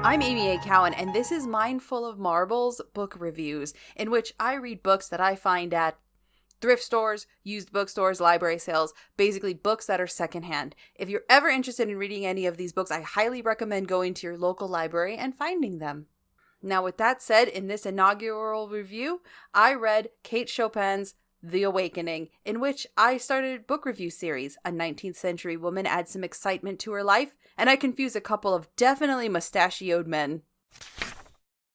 I'm Amy A. Cowan, and this is Mindful of Marbles book reviews, in which I read books that I find at thrift stores, used bookstores, library sales, basically books that are secondhand. If you're ever interested in reading any of these books, I highly recommend going to your local library and finding them. Now, with that said, in this inaugural review, I read Kate Chopin's The Awakening, in which I started a book review series. A 19th century woman adds some excitement to her life, and I confuse a couple of definitely-mustachioed men.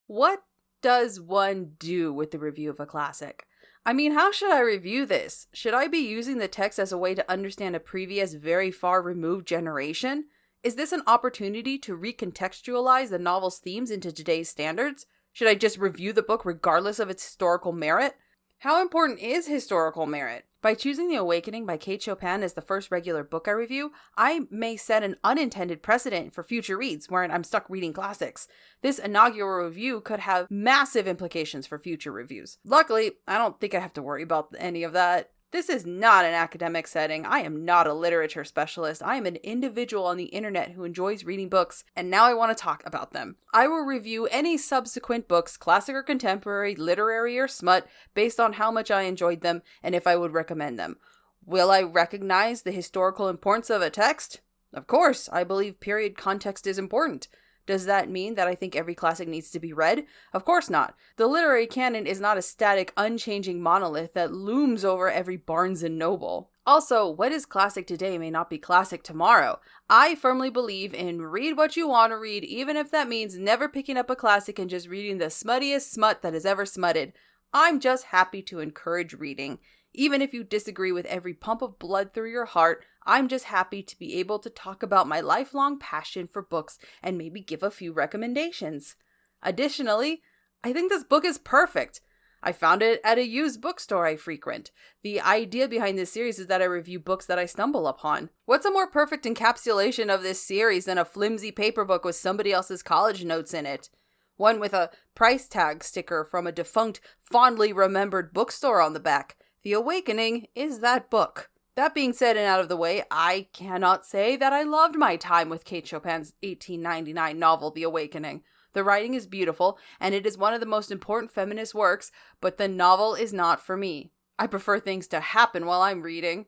What does one do with the review of a classic? I mean, how should I review this? Should I be using the text as a way to understand a previous, very far removed generation? Is this an opportunity to recontextualize the novel's themes into today's standards? Should I just review the book regardless of its historical merit? How important is historical merit? By choosing The Awakening by Kate Chopin as the first regular book I review, I may set an unintended precedent for future reads wherein I'm stuck reading classics. This inaugural review could have massive implications for future reviews. Luckily, I don't think I have to worry about any of that. This is not an academic setting. I am not a literature specialist. I am an individual on the internet who enjoys reading books, and now I want to talk about them. I will review any subsequent books, classic or contemporary, literary or smut, based on how much I enjoyed them and if I would recommend them. Will I recognize the historical importance of a text? Of course, I believe period context is important. Does that mean that I think every classic needs to be read? Of course not. The literary canon is not a static, unchanging monolith that looms over every Barnes & Noble. Also, what is classic today may not be classic tomorrow. I firmly believe in read what you want to read, even if that means never picking up a classic and just reading the smuttiest smut that has ever smutted. I'm just happy to encourage reading. Even if you disagree with every pump of blood through your heart, I'm just happy to be able to talk about my lifelong passion for books and maybe give a few recommendations. Additionally, I think this book is perfect. I found it at a used bookstore I frequent. The idea behind this series is that I review books that I stumble upon. What's a more perfect encapsulation of this series than a flimsy paper book with somebody else's college notes in it? One with a price tag sticker from a defunct, fondly remembered bookstore on the back. The Awakening is that book. That being said and out of the way, I cannot say that I loved my time with Kate Chopin's 1899 novel, The Awakening. The writing is beautiful, and it is one of the most important feminist works, but the novel is not for me. I prefer things to happen while I'm reading.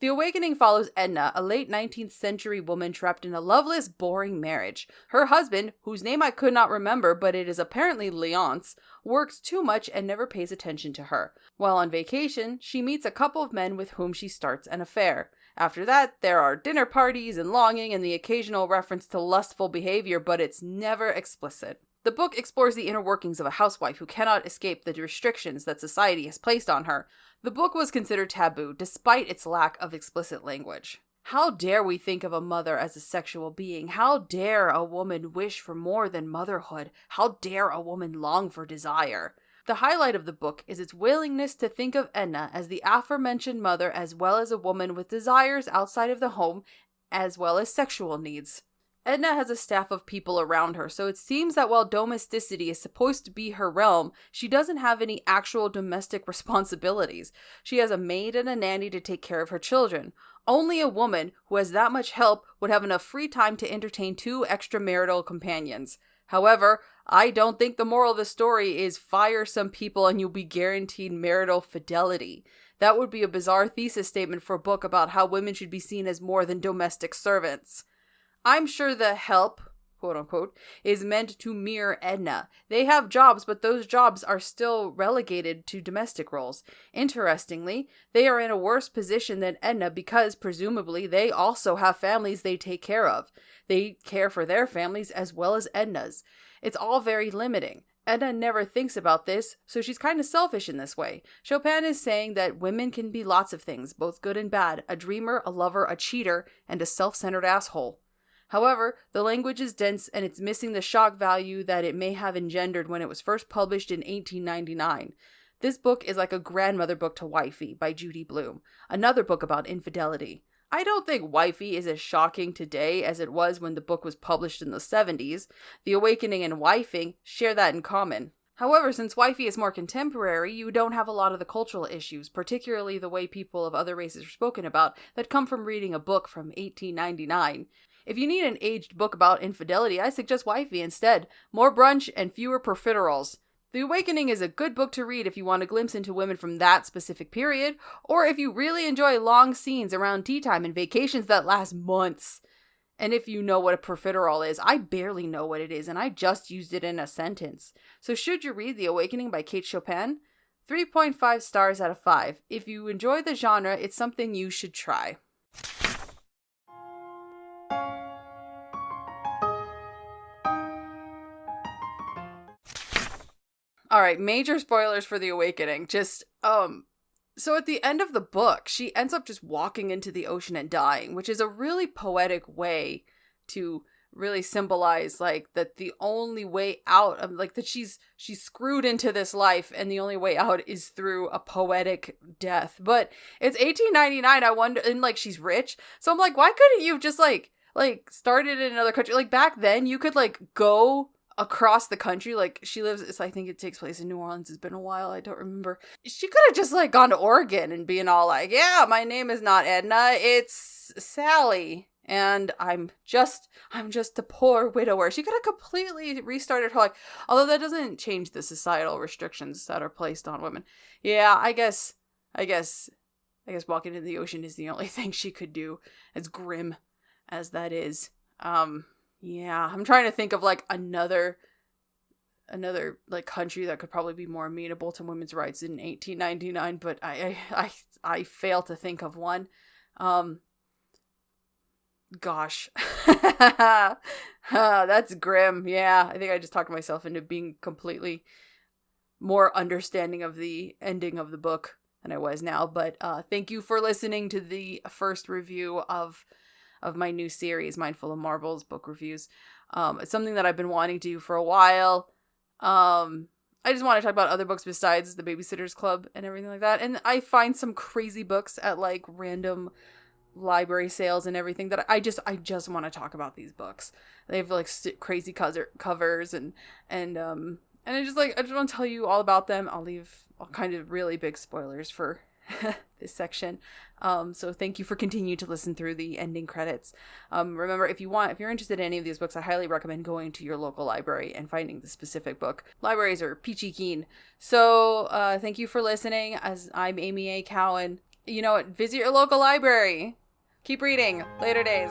The Awakening follows Edna, a late 19th century woman trapped in a loveless, boring marriage. Her husband, whose name I could not remember but it is apparently Leonce, works too much and never pays attention to her. While on vacation, she meets a couple of men with whom she starts an affair. After that, there are dinner parties and longing and the occasional reference to lustful behavior, but it's never explicit. The book explores the inner workings of a housewife who cannot escape the restrictions that society has placed on her. The book was considered taboo, despite its lack of explicit language. How dare we think of a mother as a sexual being? How dare a woman wish for more than motherhood? How dare a woman long for desire? The highlight of the book is its willingness to think of Edna as the aforementioned mother as well as a woman with desires outside of the home as well as sexual needs. Edna has a staff of people around her, so it seems that while domesticity is supposed to be her realm, she doesn't have any actual domestic responsibilities. She has a maid and a nanny to take care of her children. Only a woman who has that much help would have enough free time to entertain 2 extramarital companions. However, I don't think the moral of the story is fire some people and you'll be guaranteed marital fidelity. That would be a bizarre thesis statement for a book about how women should be seen as more than domestic servants. I'm sure the help, quote-unquote, is meant to mirror Edna. They have jobs, but those jobs are still relegated to domestic roles. Interestingly, they are in a worse position than Edna because, presumably, they also have families they take care of. They care for their families as well as Edna's. It's all very limiting. Edna never thinks about this, so she's kind of selfish in this way. Chopin is saying that women can be lots of things, both good and bad, a dreamer, a lover, a cheater, and a self-centered asshole. However, the language is dense and it's missing the shock value that it may have engendered when it was first published in 1899. This book is like a grandmother book to Wifey by Judy Blume, another book about infidelity. I don't think Wifey is as shocking today as it was when the book was published in the 70s. The Awakening and Wifing share that in common. However, since wifey is more contemporary, you don't have a lot of the cultural issues, particularly the way people of other races are spoken about, that come from reading a book from 1899. If you need an aged book about infidelity, I suggest Wifey instead. More brunch and fewer profiteroles. The Awakening is a good book to read if you want a glimpse into women from that specific period, or if you really enjoy long scenes around tea time and vacations that last months. And if you know what a profiterole is, I barely know what it is, and I just used it in a sentence. So should you read The Awakening by Kate Chopin? 3.5 stars out of 5. If you enjoy the genre, it's something you should try. All right, major spoilers for The Awakening. So at the end of the book, she ends up just walking into the ocean and dying, which is a really poetic way to really symbolize, like, that the only way out of, like, that she's screwed into this life and the only way out is through a poetic death. But it's 1899, I wonder, and, like, she's rich. So I'm like, why couldn't you just, like started in another country? Like, back then, you could, like, go across the country. Like, she lives, I think it takes place in New Orleans. It's been a while, I don't remember. She could have just, like, gone to Oregon and being all like, yeah, my name is not Edna, it's Sally, and I'm just a poor widower. She could have completely restarted her life, although that doesn't change the societal restrictions that are placed on women. Yeah, I guess walking into the ocean is the only thing she could do, as grim as that is. Yeah, I'm trying to think of, like, another like country that could probably be more amenable to women's rights in 1899, but I fail to think of one. Gosh. That's grim. Yeah, I think I just talked myself into being completely more understanding of the ending of the book than I was now. But thank you for listening to the first review of my new series, Mindful of Marbles book reviews. It's something that I've been wanting to do for a while. I just want to talk about other books besides The Babysitter's Club and everything like that. And I find some crazy books at, like, random library sales and everything that I just want to talk about these books. They have, like, crazy covers and I just want to tell you all about them. I'll leave all kind of really big spoilers for this section. So thank you for continuing to listen through the ending credits. Remember, if you're interested in any of these books, I highly recommend going to your local library and finding the specific book. Libraries are peachy keen. So thank you for listening. As I'm Amy A. Cowan. You know what? Visit your local library. Keep reading. Later days.